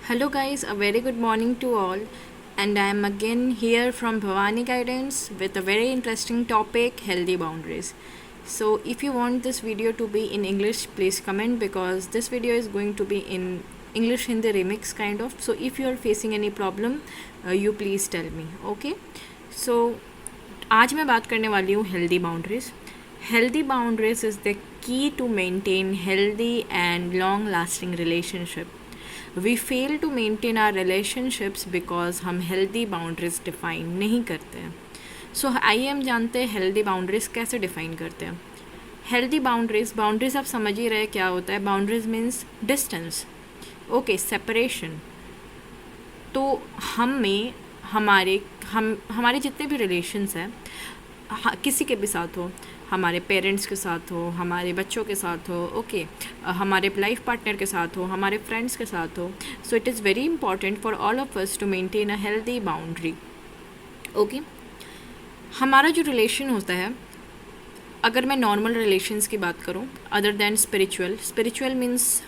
Hello, guys, a very good morning to all, and I am again here from Bhavani Guidance with a very interesting topic, healthy boundaries. So, if you want this video to be in English, please comment because this video is going to be in English Hindi remix kind of. So, if you are facing any problem, you please tell me. Okay. So, आज मैं बात करने वाली हूँ healthy boundaries. Healthy boundaries is the key to maintain healthy and long lasting relationship. We fail to maintain our relationships because हम healthy boundaries define नहीं करते हैं. सो आइए हम जानते हैं हेल्दी बाउंड्रीज कैसे डिफ़ाइन करते हैं. हेल्दी बाउंड्रीज आप समझ ही रहे क्या होता है. Boundaries means distance, okay, separation. तो हमें हमारे जितने भी रिलेशंस हैं, किसी के भी साथ हो, हमारे पेरेंट्स के साथ हो, हमारे बच्चों के साथ हो, ओके, हमारे लाइफ पार्टनर के साथ हो, हमारे फ्रेंड्स के साथ हो. So it is very important for all of us to maintain a healthy boundary. Okay, हमारा जो रिलेशन होता है, अगर मैं नॉर्मल रिलेशंस की बात करूं other than spiritual means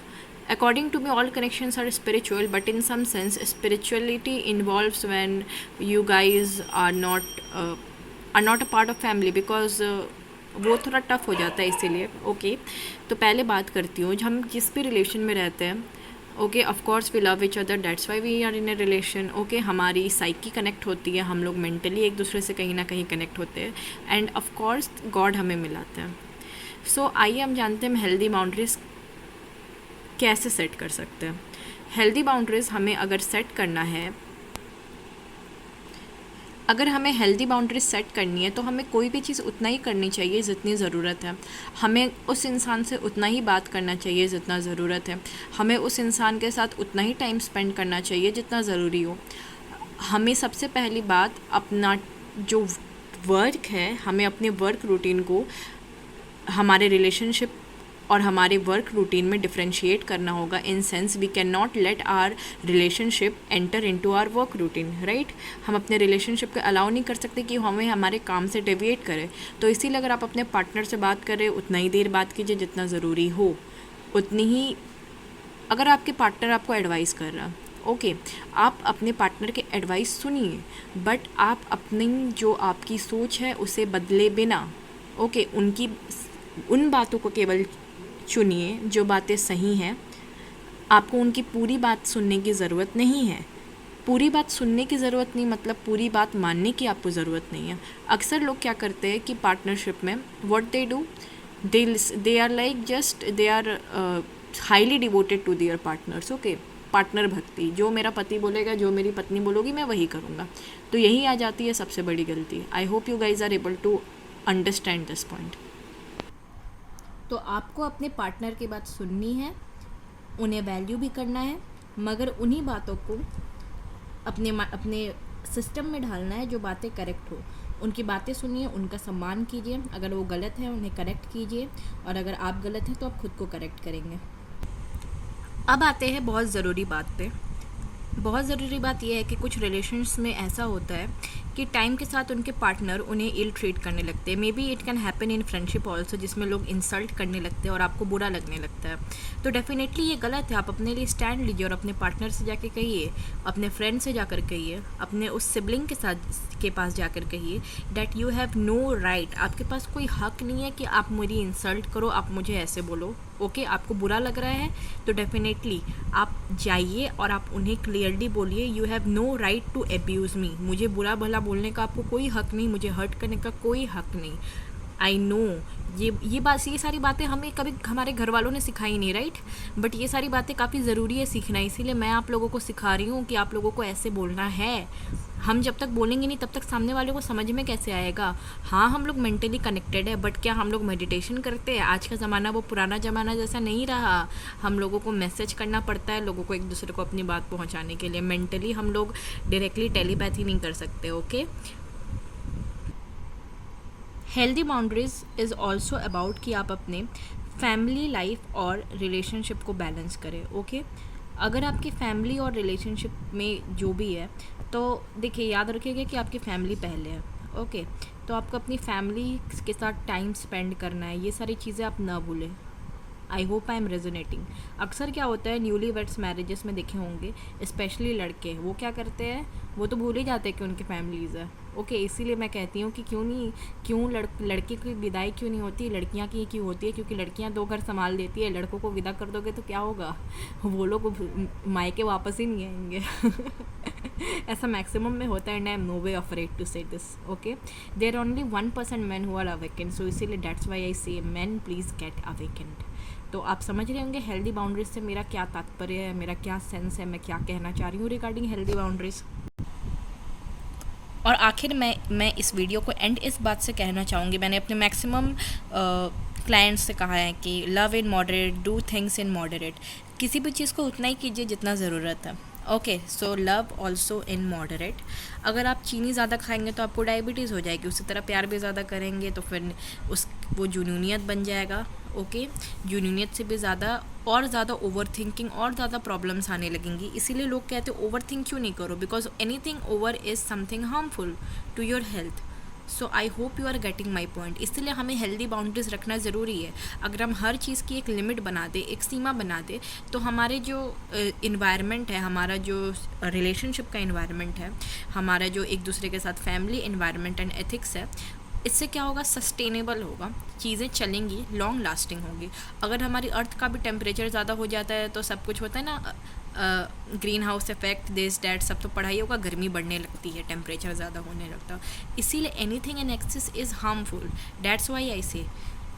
according to me all connections are spiritual, but in some sense spirituality involves when you guys are not a part of family because वो थोड़ा टफ हो जाता है इसीलिए. ओके, तो पहले बात करती हूँ हम जिस भी रिलेशन में रहते हैं. Okay, of course we love each other, that's why we are in a relation. Okay, हमारी साइकी कनेक्ट होती है, हम लोग मेंटली एक दूसरे से कहीं ना कहीं कनेक्ट होते हैं, एंड ऑफ कोर्स गॉड हमें मिलाते हैं. सो आइए हम जानते हैं हम हेल्दी बाउंड्रीज कैसे सेट कर सकते हैं. हेल्दी बाउंड्रीज हमें अगर सेट करना है, अगर हमें हेल्दी बाउंड्रीज सेट करनी है तो हमें कोई भी चीज़ उतना ही करनी चाहिए जितनी ज़रूरत है. हमें उस इंसान से उतना ही बात करना चाहिए जितना ज़रूरत है. हमें उस इंसान के साथ उतना ही टाइम स्पेंड करना चाहिए जितना ज़रूरी हो. हमें सबसे पहली बात अपना जो वर्क है, हमें अपने वर्क रूटीन को हमारे रिलेशनशिप और हमारे वर्क रूटीन में डिफ्रेंशिएट करना होगा. In sense we can not let our relationship enter into our work routine, right. हम अपने रिलेशनशिप को अलाउ नहीं कर सकते कि हमें हमारे काम से डेविएट करे. तो इसीलिए अगर आप अपने पार्टनर से बात करें उतना ही देर बात कीजिए जितना ज़रूरी हो, उतनी ही. अगर आपके पार्टनर आपको एडवाइस कर रहा, ओके, आप अपने पार्टनर के एडवाइस सुनिए, बट आप अपनी जो आपकी सोच है उसे बदले बिना, ओके, उन बातों को केवल चुनिए जो बातें सही हैं. आपको उनकी पूरी बात सुनने की ज़रूरत नहीं है. पूरी बात सुनने की ज़रूरत नहीं मतलब पूरी बात मानने की आपको ज़रूरत नहीं है. अक्सर लोग क्या करते हैं कि पार्टनरशिप में what they do, they are like just they are highly devoted to their partners. Okay, partner भक्ति, जो मेरा पति बोलेगा, जो मेरी पत्नी बोलोगी मैं वही करूँगा. तो यही आ जाती है सबसे बड़ी गलती. I hope you guys are able to understand this point. तो आपको अपने पार्टनर की बात सुननी है, उन्हें वैल्यू भी करना है, मगर उन्हीं बातों को अपने सिस्टम में ढालना है जो बातें करेक्ट हो. उनकी बातें सुनिए, उनका सम्मान कीजिए. अगर वो गलत है उन्हें करेक्ट कीजिए, और अगर आप गलत हैं तो आप खुद को करेक्ट करेंगे. अब आते हैं बहुत ज़रूरी बात पे. बहुत ज़रूरी बात यह है कि कुछ रिलेशन्स में ऐसा होता है कि टाइम के साथ उनके पार्टनर उन्हें इल ट्रीट करने लगते हैं. May be it can happen in friendship also, जिसमें लोग इंसल्ट करने लगते हैं और आपको बुरा लगने लगता है. तो डेफिनेटली ये गलत है. आप अपने लिए स्टैंड लीजिए और अपने पार्टनर से जाकर कहिए, अपने फ्रेंड से जाकर कहिए, अपने उस सिबलिंग के पास जाकर कहिए that you have no right. आपके पास कोई हक नहीं है कि आप मेरी इंसल्ट करो, आप मुझे ऐसे बोलो. ओके, आपको बुरा लग रहा है तो डेफिनेटली आप जाइए और आप उन्हें क्लियरली बोलिए you have no right to abuse me. मुझे बुरा भला बोलने का आपको कोई हक नहीं, मुझे हर्ट करने का कोई हक नहीं. आई नो ये सारी बातें हमें कभी हमारे घर वालों ने सिखाई नहीं, राइट. बट ये सारी बातें काफ़ी ज़रूरी है सीखना, इसीलिए मैं आप लोगों को सिखा रही हूँ कि आप लोगों को ऐसे बोलना है. हम जब तक बोलेंगे नहीं तब तक सामने वाले को समझ में कैसे आएगा. हाँ, हम लोग मेंटली कनेक्टेड है, बट क्या हम लोग मेडिटेशन करते हैं? आज का ज़माना वो पुराना ज़माना जैसा नहीं रहा. हम लोगों को मैसेज करना पड़ता है लोगों को एक दूसरे को अपनी बात पहुँचाने के लिए. मेंटली हम लोग डायरेक्टली टेलीपैथी नहीं कर सकते. Okay, healthy boundaries is also about कि आप अपने फैमिली लाइफ और रिलेशनशिप को बैलेंस करें. ओके, अगर आपकी फैमिली और रिलेशनशिप में जो भी है, तो देखिए याद रखिएगा कि आपकी फैमिली पहले है. ओके, तो आपको अपनी फैमिली के साथ टाइम स्पेंड करना है. ये सारी चीज़ें आप ना भूलें. I hope I am resonating. अक्सर क्या होता है न्यूली वेड्स मैरिजेस में देखे होंगे, स्पेशली लड़के, वो क्या करते हैं, वो तो भूल ही जाते हैं कि उनकी फैमिलीज़ है। ओके, इसीलिए मैं कहती हूँ कि क्यों लड़के की विदाई क्यों नहीं होती, लड़कियाँ की क्यों होती है, क्योंकि लड़कियाँ 2 घर संभाल देती है। लड़कों को विदा कर दोगे तो क्या होगा, वो लोग मायके वापस ही नहीं आएंगे। ऐसा मैक्सिमम में होता है, and I am no way afraid to say this. Okay, there only 1% man who are awakened, so इसीलिए दैट्स वाई आई से मैन प्लीज़ गेट अवेकेंड। तो आप समझ रहे होंगे हेल्दी बाउंड्रीज से मेरा क्या तात्पर्य है, मेरा क्या सेंस है, मैं क्या कहना चाह रही हूँ रिगार्डिंग हेल्दी बाउंड्रीज। और आखिर मैं इस वीडियो को एंड इस बात से कहना चाहूँगी, मैंने अपने मैक्सिमम क्लाइंट्स से कहा है कि love in moderate, do things in moderate. किसी भी चीज़ को उतना ही कीजिए जितना ज़रूरत है। Okay, so love also in moderate. अगर आप चीनी ज़्यादा खाएंगे तो आपको डायबिटीज़ हो जाएगी, उसी तरह प्यार भी ज़्यादा करेंगे तो फिर वो जुनूनियत बन जाएगा। ओके, जुनूनियत से भी ज़्यादा और ज़्यादा ओवर थिंकिंग और ज़्यादा प्रॉब्लम्स आने लगेंगी। इसीलिए लोग कहते हैं ओवर थिंक क्यों नहीं करो, because anything over is something harmful to your health. So I hope you are getting my point. इसलिए हमें हेल्दी बाउंड्रीज रखना ज़रूरी है। अगर हम हर चीज़ की एक लिमिट बना दें, एक सीमा बना दें, तो हमारे जो इन्वायरमेंट है, हमारा जो रिलेशनशिप का इन्वायरमेंट है, हमारा जो एक दूसरे के साथ फैमिली इन्वायरमेंट एंड एथिक्स है, इससे क्या होगा, सस्टेनेबल होगा, चीज़ें चलेंगी, लॉन्ग लास्टिंग होंगी। अगर हमारी अर्थ का भी टेम्परेचर ज़्यादा हो जाता है तो सब कुछ होता है ना, green house effect, this that, सब तो पढ़ाई होगा, गर्मी बढ़ने लगती है, टेम्परेचर ज़्यादा होने लगता है। इसीलिए anything in excess is harmful, that's why I say.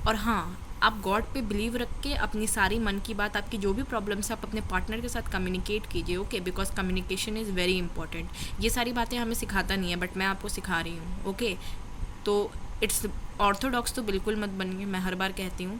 और हाँ, आप गॉड पे बिलीव रख के अपनी सारी मन की बात, आपकी जो भी प्रॉब्लम्स है, आप अपने पार्टनर के साथ कम्युनिकेट कीजिए। Okay, because communication is very important. ये सारी बातें हमें सिखाता नहीं है, बट मैं आपको सिखा रही हूँ। ओके, तो इट्स ऑर्थोडॉक्स तो बिल्कुल मत बनिए, मैं हर बार कहती हूँ।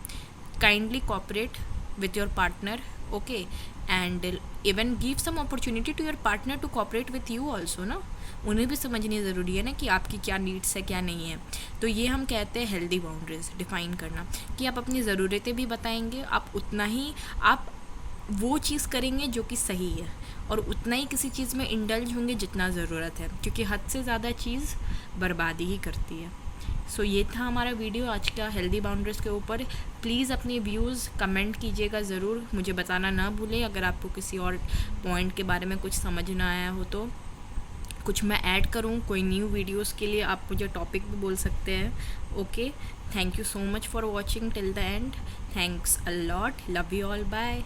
Kindly cooperate with your partner, okay, and even give some opportunity to your partner to cooperate with you also ना। उन्हें भी समझनी ज़रूरी है ना कि आपकी क्या नीड्स है, क्या नहीं है। तो ये हम कहते हैं हेल्दी बाउंड्रीज डिफाइन करना, कि आप अपनी ज़रूरतें भी बताएंगे, आप उतना ही आप वो चीज़ करेंगे जो कि सही है, और उतना ही किसी चीज़ में इंडल्ज होंगे जितना ज़रूरत है, क्योंकि हद से ज़्यादा चीज़ बर्बादी ही करती है। सो ये था हमारा वीडियो आज का हेल्दी बाउंड्रीज़ के ऊपर। प्लीज़ अपने व्यूज़ कमेंट कीजिएगा ज़रूर, मुझे बताना ना भूलें। अगर आपको किसी और पॉइंट के बारे में कुछ समझ ना आया हो तो कुछ मैं ऐड करूँ कोई न्यू वीडियोस के लिए, आप मुझे टॉपिक भी बोल सकते हैं। Okay, thank you so much for watching till the end. Thanks a lot, love you all, bye.